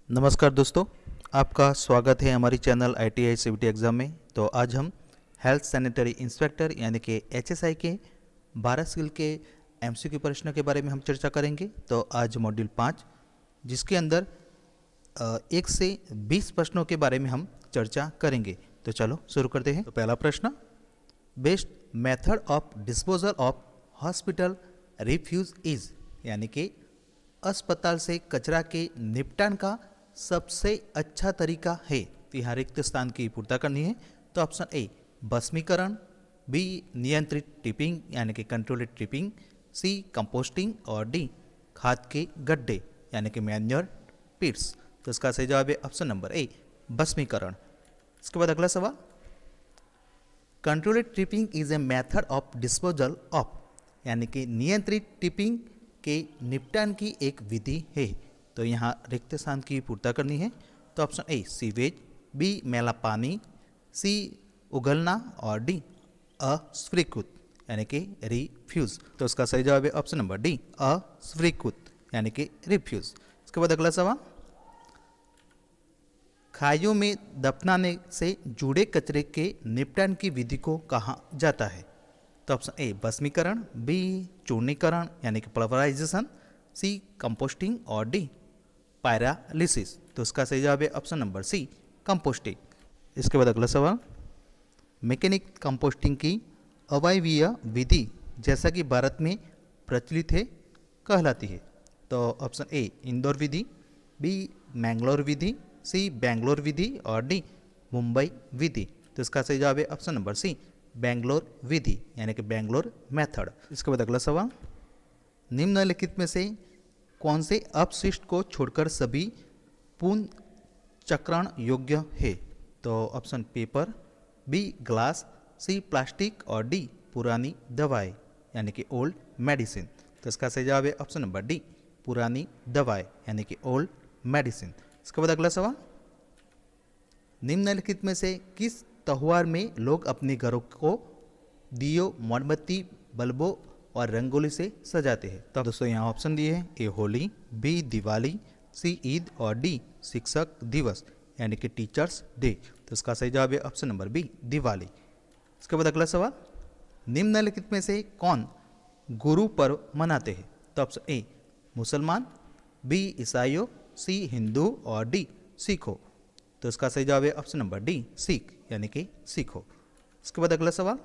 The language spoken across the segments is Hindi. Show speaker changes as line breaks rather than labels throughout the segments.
नमस्कार दोस्तों, आपका स्वागत है हमारी चैनल ITI CVT एग्ज़ाम में। तो आज हम हेल्थ सैनिटरी इंस्पेक्टर यानी कि HSI के 12 स्किल के MCQ प्रश्नों के बारे में हम चर्चा करेंगे। तो आज मॉड्यूल 5 जिसके अंदर 1 से 20 प्रश्नों के बारे में हम चर्चा करेंगे। तो चलो शुरू करते हैं। तो पहला प्रश्न, best method of disposal of hospital refuse is, यानी कि अस्पताल से कचरा के निपटान का सबसे अच्छा तरीका है। तो यहाँ रिक्त स्थान की पूर्ता करनी है। तो ऑप्शन ए भस्मीकरण, बी नियंत्रित टिपिंग यानी कि कंट्रोल्ड टिपिंग, सी कंपोस्टिंग और डी खाद के गड्ढे यानी कि मैन्योर पिट्स। तो इसका सही जवाब है ऑप्शन नंबर ए भस्मीकरण। इसके बाद अगला सवाल, controlled tipping is a method of disposal of, यानी कि नियंत्रित टिपिंग के निपटान की एक विधि है। तो यहाँ रिक्त स्थान की पूर्ता करनी है। तो ऑप्शन ए सीवेज, बी मैला पानी, सी उगलना और डी अस्वीकृत यानी कि रिफ्यूज। तो इसका सही जवाब है ऑप्शन नंबर डी अस्वीकृत यानी कि रिफ्यूज। इसके बाद अगला सवाल, खाइयों में दफनाने से जुड़े कचरे के निपटान की विधि को कहा जाता है। तो ऑप्शन ए भस्मीकरण, बी चूर्णीकरण यानी कि पल्वराइजेशन, सी कंपोस्टिंग और डी पायरालिसिस। तो इसका सही जवाब है ऑप्शन नंबर सी कंपोस्टिंग। इसके बाद अगला सवाल, मैकेनिक कंपोस्टिंग की अवायवीय विधि जैसा कि भारत में प्रचलित है कहलाती है। तो ऑप्शन ए इंदौर विधि, बी मैंगलोर विधि, सी बेंगलोर विधि और डी मुंबई विधि। तो इसका सही जवाब है ऑप्शन नंबर सी बेंगलोर विधि यानी कि बेंगलोर मेथड। इसके बाद अगला सवाल, निम्नलिखित में से कौन से अपशिष्ट को छोड़कर सभी पुनर्चक्रण योग्य है। तो ऑप्शन पेपर, बी ग्लास, सी प्लास्टिक और डी पुरानी दवाएं यानी कि ओल्ड मेडिसिन। तो इसका सही जवाब है ऑप्शन नंबर डी पुरानी दवाएं यानी कि ओल्ड मेडिसिन। इसके बाद अगला सवाल, निम्नलिखित में से किस त्योहार में लोग अपने घरों को दियो, मोमबत्ती, बल्बों और रंगोली से सजाते हैं। तो दोस्तों यहाँ ऑप्शन दिए हैं, ए होली, बी दिवाली, सी ईद और डी शिक्षक दिवस यानी कि टीचर्स डे। तो इसका सही जवाब है ऑप्शन नंबर बी दिवाली। इसके बाद अगला सवाल, निम्नलिखित में से कौन गुरु पर्व मनाते हैं। तो ऑप्शन ए मुसलमान, बी ईसाइयों, सी हिंदू और डी सिखों। तो इसका सही जवाब है ऑप्शन नंबर डी सिख यानी कि सिखों। इसके बाद अगला सवाल,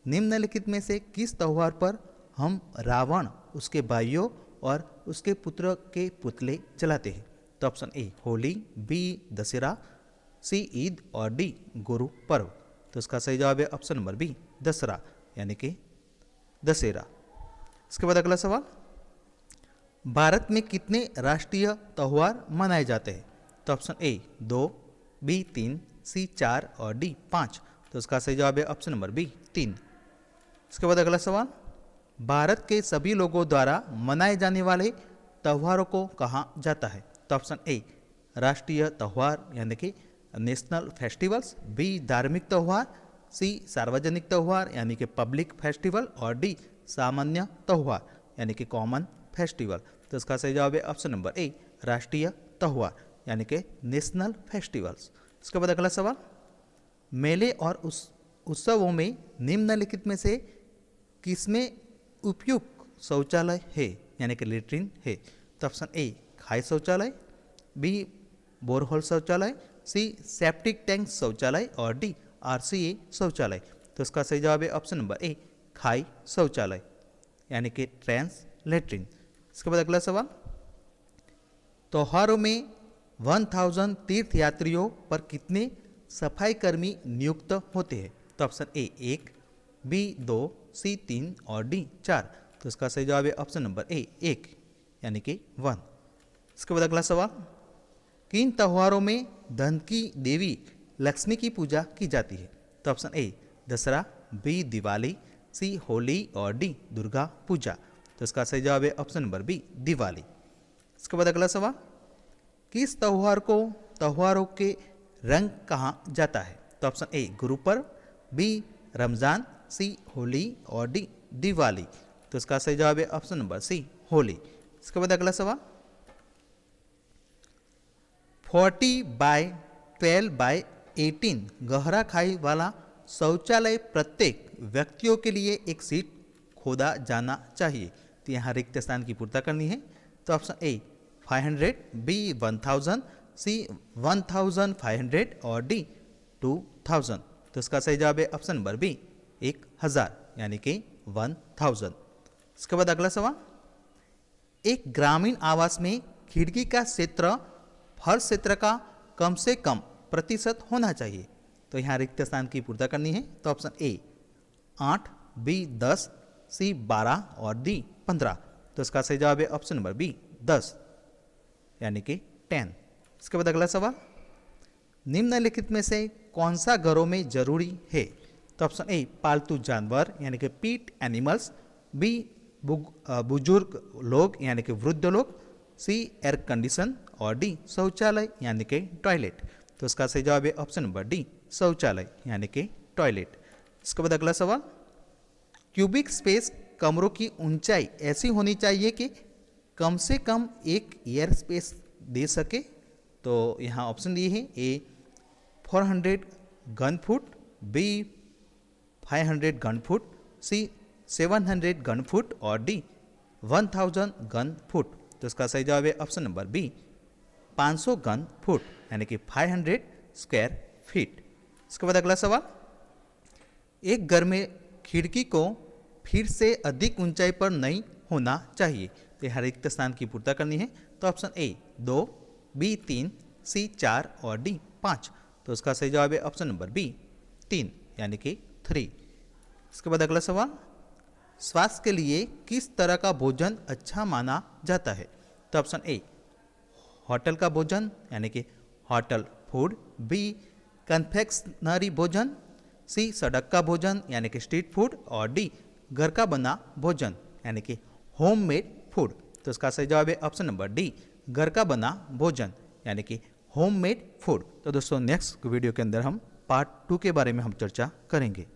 निम्नलिखित में से किस त्योहार पर हम रावण, उसके भाइयों और उसके पुत्र के पुतले जलाते हैं। तो option A Holi, B Dussehra, C Eid और डी गुरु पर्व। तो इसका सही जवाब है ऑप्शन नंबर बी दशहरा यानी कि दशहरा। इसके बाद अगला सवाल, भारत में कितने राष्ट्रीय त्योहार मनाए जाते हैं। तो ऑप्शन ए 2, बी 3, सी 4 और डी 5। तो इसका सही जवाब है ऑप्शन नंबर बी 3। इसके बाद अगला सवाल, भारत के सभी लोगों द्वारा मनाए जाने वाले त्योहारों को कहा जाता है। तो ऑप्शन ए राष्ट्रीय त्यौहार यानी कि नेशनल फेस्टिवल्स, बी धार्मिक त्यौहार, सी सार्वजनिक त्यौहार यानी कि पब्लिक फेस्टिवल और डी सामान्य त्यौहार यानी कि कॉमन फेस्टिवल। तो इसका सही जवाब है ऑप्शन नंबर ए राष्ट्रीय त्यौहार यानी कि नेशनल फेस्टिवल्स। इसके बाद अगला सवाल, मेले और उत्सवों में निम्नलिखित में से किसमें उपयुक्त शौचालय है यानी कि लेट्रिन है। तो ऑप्शन ए खाई शौचालय, बी बोरहोल शौचालय, सी सेप्टिक टैंक शौचालय और डी RCA शौचालय। तो इसका सही जवाब है ऑप्शन नंबर ए खाई शौचालय यानी कि ट्रांस लेट्रिन। इसके बाद अगला सवाल, त्योहारों में 1000 तीर्थयात्रियों पर कितने सफाई कर्मी नियुक्त होते हैं। तो ऑप्शन ए 1, बी 2, सी 3 और डी 4। तो इसका सही जवाब है ऑप्शन नंबर ए 1 यानी कि 1। इसके बाद अगला सवाल, किन त्योहारों में धन की देवी लक्ष्मी की पूजा की जाती है। तो option A Dussehra, B Diwali, C Holi और डी दुर्गा पूजा। तो इसका सही जवाब है ऑप्शन नंबर बी दिवाली। इसके बाद अगला सवाल, किस त्योहार को त्योहारों के रंग कहा जाता है। तो ऑप्शन ए गुरु पर्व, बी रमजान, सी होली और डी दिवाली। तो इसका सही जवाब है ऑप्शन नंबर सी होली। इसके बाद अगला सवाल, 40/12/18 गहरा खाई वाला शौचालय प्रत्येक व्यक्तियों के लिए एक सीट खोदा जाना चाहिए। तो यहाँ रिक्त स्थान की पूर्ति करनी है। तो ऑप्शन ए 500, बी 1000, सी 1500 और डी 2000। तो इसका सही जवाब है ऑप्शन नंबर बी 1000 यानी कि 1000। इसके बाद अगला सवाल, एक ग्रामीण आवास में खिड़की का क्षेत्र फर्श क्षेत्र का कम से कम प्रतिशत होना चाहिए। तो यहाँ रिक्त स्थान की पूर्ति करनी है। तो ऑप्शन ए 8, बी 10, सी 12 और डी 15। तो इसका सही जवाब है ऑप्शन नंबर बी 10 यानी कि 10। इसके बाद अगला सवाल, निम्नलिखित में से कौन सा घरों में जरूरी है। तो ऑप्शन ए पालतू जानवर यानी कि पीट एनिमल्स, बी बुजुर्ग लोग यानी कि वृद्ध लोग, सी एयर कंडीशन और डी शौचालय यानी कि टॉयलेट। तो इसका सही जवाब है ऑप्शन नंबर डी शौचालय यानी कि टॉयलेट। इसके बाद अगला सवाल, क्यूबिक स्पेस कमरों की ऊंचाई ऐसी होनी चाहिए कि कम से कम एक एयर स्पेस दे सके। तो यहाँ ऑप्शन दिए हैं, ए 400 घन फुट, बी 500 घन फुट, सी 700 घन फुट और डी 1000 घन फुट। तो इसका सही जवाब है ऑप्शन नंबर बी 500 घन फुट यानी कि 500 स्क्वायर फीट। इसके बाद अगला सवाल, एक घर में खिड़की को फिर से अधिक ऊंचाई पर नहीं होना चाहिए। तो यहाँ रिक्त स्थान की पूर्ति करनी है। तो ऑप्शन ए 2, बी 3, सी 4 और डी 5। तो इसका सही जवाब है ऑप्शन नंबर बी 3 यानी कि 3। इसके बाद अगला सवाल, स्वास्थ्य के लिए किस तरह का भोजन अच्छा माना जाता है। तो ऑप्शन ए होटल का भोजन यानी कि होटल फूड, बी कन्फेक्शनरी भोजन, सी सड़क का भोजन यानी कि स्ट्रीट फूड और डी घर का बना भोजन यानी कि होममेड फूड। तो इसका सही जवाब है ऑप्शन नंबर डी घर का बना भोजन यानी कि होममेड फूड। तो दोस्तों नेक्स्ट वीडियो के अंदर हम पार्ट 2 के बारे में हम चर्चा करेंगे।